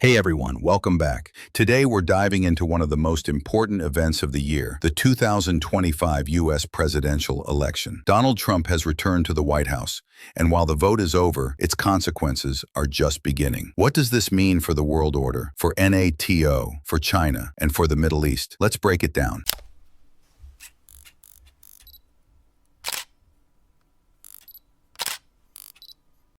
Hey everyone, welcome back. Today we're diving into one of the most important events of the year, the 2025 U.S. presidential election. Donald Trump has returned to the White House, and while the vote is over, its consequences are just beginning. What does this mean for the world order, for NATO, for China, and for the Middle East? Let's break it down.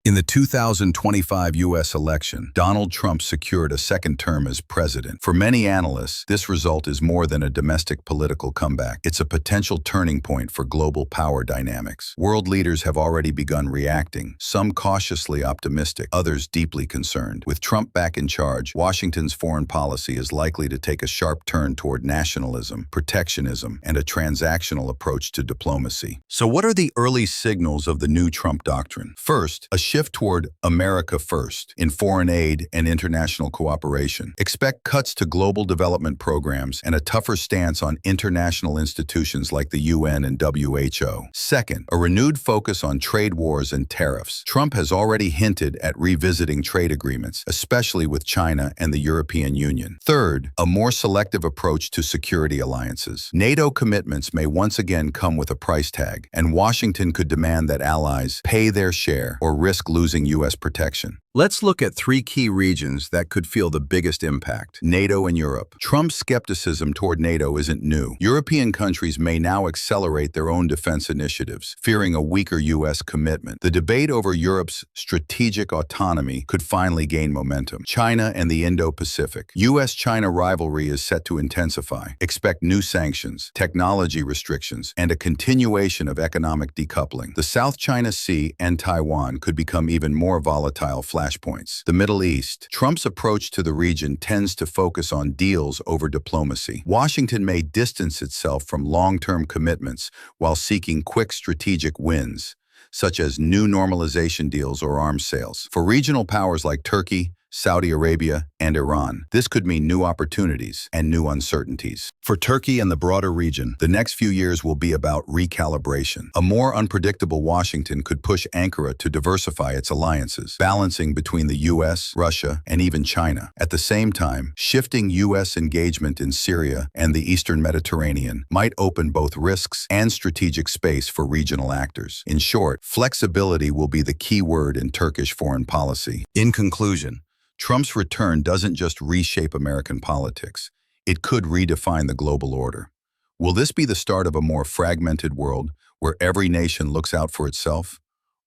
In the 2025 U.S. election, Donald Trump secured a second term as president. For many analysts, this result is more than a domestic political comeback. It's a potential turning point for global power dynamics. World leaders have already begun reacting, some cautiously optimistic, others deeply concerned. With Trump back in charge, Washington's foreign policy is likely to take a sharp turn toward nationalism, protectionism, and a transactional approach to diplomacy. So what are the early signals of the new Trump doctrine? First, a shift toward America first in foreign aid and international cooperation. Expect cuts to global development programs and a tougher stance on international institutions like the UN and WHO. Second, a renewed focus on trade wars and tariffs. Trump has already hinted at revisiting trade agreements, especially with China and the European Union. Third, a more selective approach to security alliances. NATO commitments may once again come with a price tag, and Washington could demand that allies pay their share or risk losing U.S. protection. Let's look at three key regions that could feel the biggest impact: NATO and Europe. Trump's skepticism toward NATO isn't new. European countries may now accelerate their own defense initiatives, fearing a weaker U.S. commitment. The debate over Europe's strategic autonomy could finally gain momentum. China and the Indo-Pacific. U.S.-China rivalry is set to intensify. Expect new sanctions, technology restrictions, and a continuation of economic decoupling. The South China Sea and Taiwan could become even more volatile flashpoints. The Middle East. Trump's approach to the region tends to focus on deals over diplomacy. Washington may distance itself from long-term commitments while seeking quick strategic wins, such as new normalization deals or arms sales. For regional powers like Turkey, Saudi Arabia, and Iran, this could mean new opportunities and new uncertainties. For Turkey and the broader region, the next few years will be about recalibration. A more unpredictable Washington could push Ankara to diversify its alliances, balancing between the U.S., Russia, and even China. At the same time, shifting U.S. engagement in Syria and the Eastern Mediterranean might open both risks and strategic space for regional actors. In short, flexibility will be the key word in Turkish foreign policy. In conclusion, Trump's return doesn't just reshape American politics, it could redefine the global order. Will this be the start of a more fragmented world where every nation looks out for itself?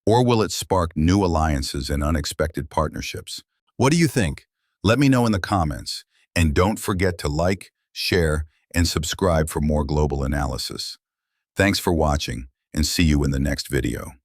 Or will it spark new alliances and unexpected partnerships? What do you think? Let me know in the comments. And don't forget to like, share, and subscribe for more global analysis. Thanks for watching, and see you in the next video.